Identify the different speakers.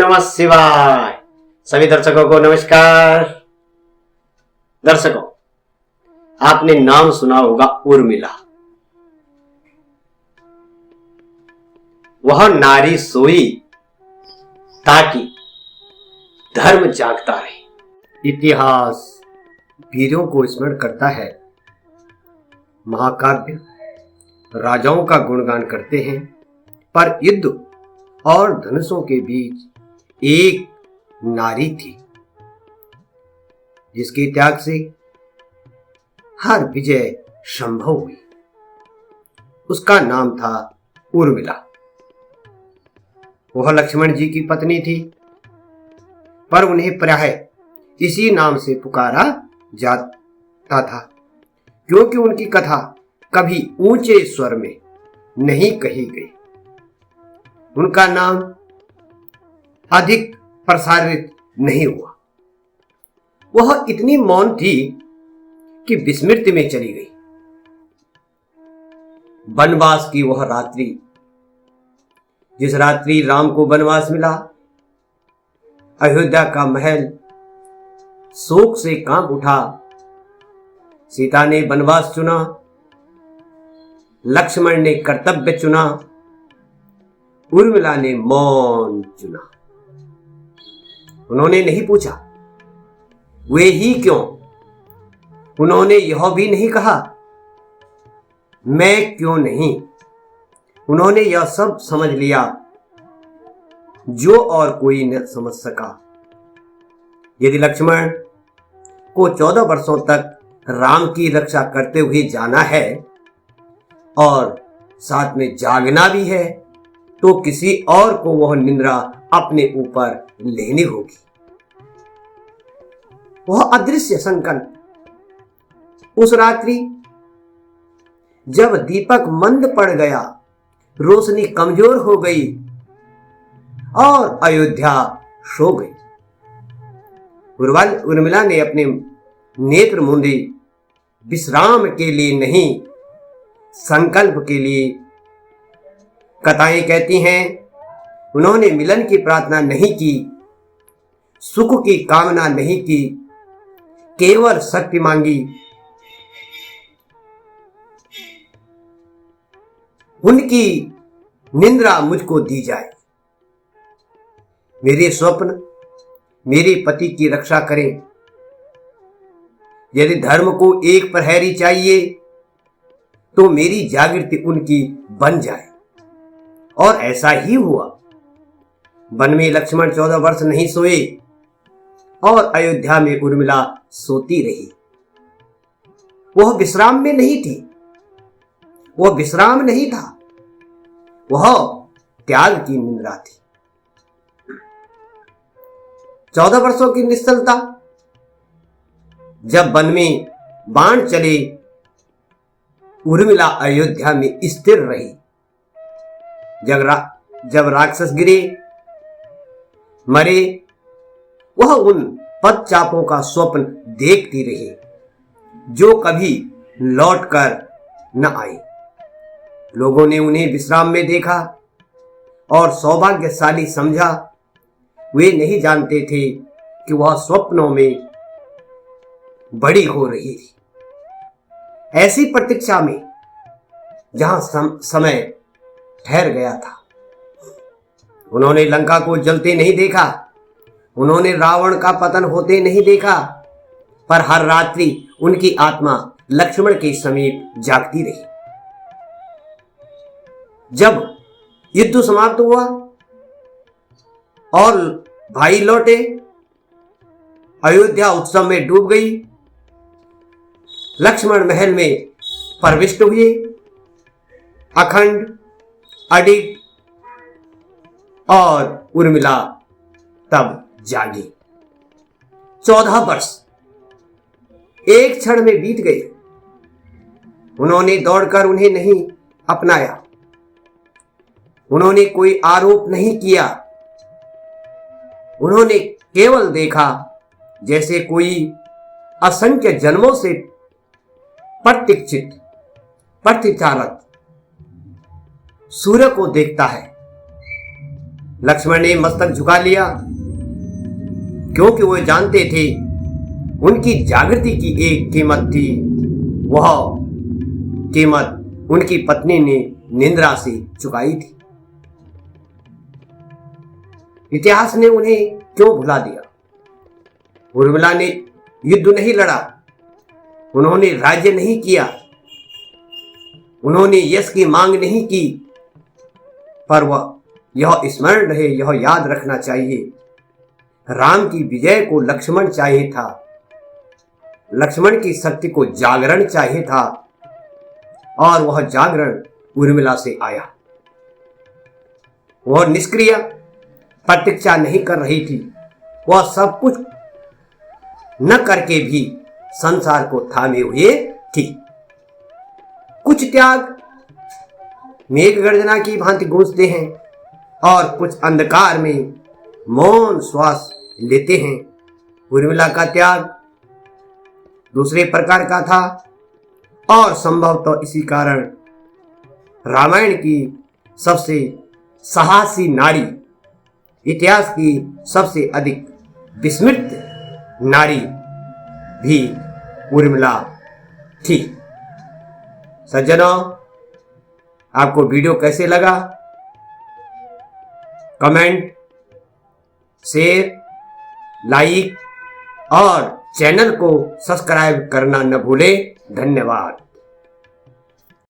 Speaker 1: नमः शिवाय। सभी दर्शकों को नमस्कार। दर्शकों, आपने नाम सुना होगा उर्मिला। वह नारी सोई ताकि धर्म जागता रहे। इतिहास वीरों को स्मरण करता है, महाकाव्य राजाओं का गुणगान करते हैं, पर युद्ध और धनुषों के बीच एक नारी थी जिसके त्याग से हर विजय संभव हुई। उसका नाम था उर्मिला। वह लक्ष्मण जी की पत्नी थी, पर उन्हें प्रायः इसी नाम से पुकारा जाता था क्योंकि उनकी कथा कभी ऊंचे स्वर में नहीं कही गई। उनका नाम अधिक प्रसारित नहीं हुआ। वह इतनी मौन थी कि विस्मृति में चली गई। वनवास की वह रात्रि, जिस रात्रि राम को वनवास मिला, अयोध्या का महल शोक से कांप उठा। सीता ने वनवास चुना, लक्ष्मण ने कर्तव्य चुना, उर्मिला ने मौन चुना। उन्होंने नहीं पूछा वे ही क्यों। उन्होंने यह भी नहीं कहा मैं क्यों नहीं। उन्होंने यह सब समझ लिया जो और कोई न समझ सका। यदि लक्ष्मण को 14 वर्षों तक राम की रक्षा करते हुए जाना है और साथ में जागना भी है, तो किसी और को वह निंद्रा अपने ऊपर लेनी होगी। वह अदृश्य संकल्प उस रात्रि जब दीपक मंद पड़ गया, रोशनी कमजोर हो गई और अयोध्या सो गई। उर्मिला ने अपने नेत्र मूंदे, विश्राम के लिए नहीं, संकल्प के लिए। कथाएं कहती हैं उन्होंने मिलन की प्रार्थना नहीं की, सुख की कामना नहीं की, केवल शक्ति मांगी। उनकी निंद्रा मुझको दी जाए, मेरे स्वप्न मेरे पति की रक्षा करें। यदि धर्म को एक प्रहरी चाहिए तो मेरी जागृति उनकी बन जाए। और ऐसा ही हुआ। वन में लक्ष्मण 14 वर्ष नहीं सोए और अयोध्या में उर्मिला सोती रही। वह विश्राम में नहीं थी, वह विश्राम नहीं था, वह त्याग की निंद्रा थी। 14 वर्षों की निश्चलता। जब वन में बाण चले, उर्मिला अयोध्या में स्थिर रही। जब राक्षस गिरे, मरे, वह उन पदचापों का स्वप्न देखती रही जो कभी लौटकर न आए। लोगों ने उन्हें विश्राम में देखा और सौभाग्यशाली समझा। वे नहीं जानते थे कि वह स्वप्नों में बड़ी हो रही थी। ऐसी प्रतीक्षा में जहां समय ठहर गया था। उन्होंने लंका को जलते नहीं देखा, उन्होंने रावण का पतन होते नहीं देखा, पर हर रात्रि उनकी आत्मा लक्ष्मण के समीप जागती रही। जब युद्ध समाप्त हुआ और भाई लौटे, अयोध्या उत्सव में डूब गई। लक्ष्मण महल में प्रविष्ट हुए, अखंड, अडिग, और उर्मिला तब जागी। 14 वर्ष एक क्षण में बीत गए। उन्होंने दौड़कर उन्हें नहीं अपनाया, उन्होंने कोई आरोप नहीं किया, उन्होंने केवल देखा जैसे कोई असंख्य जन्मों से प्रतीक्षित प्रतिचारक सूर्य को देखता है। लक्ष्मण ने मस्तक झुका लिया, क्योंकि वो जानते थे उनकी जागृति की एक कीमत थी। वह कीमत उनकी पत्नी ने निंद्रा से चुकाई थी। इतिहास ने उन्हें क्यों भुला दिया? उर्मिला ने युद्ध नहीं लड़ा, उन्होंने राज्य नहीं किया, उन्होंने यश की मांग नहीं की, पर वह यह स्मरण रहे, यह याद रखना चाहिए, राम की विजय को लक्ष्मण चाहिए था, लक्ष्मण की शक्ति को जागरण चाहिए था, और वह जागरण उर्मिला से आया। वह निष्क्रिय प्रतीक्षा नहीं कर रही थी, वह सब कुछ न करके भी संसार को थामे हुए थी। कुछ त्याग मेघ गर्जना की भांति गूंजते हैं और कुछ अंधकार में मौन श्वास लेते हैं। उर्मिला का त्याग दूसरे प्रकार का था, और संभवतः इसी कारण रामायण की सबसे साहसी नारी, इतिहास की सबसे अधिक विस्मृत नारी भी उर्मिला थी। सज्जनों, आपको वीडियो कैसे लगा? कमेंट, शेयर, लाइक और चैनल को सब्सक्राइब करना न भूलें। धन्यवाद।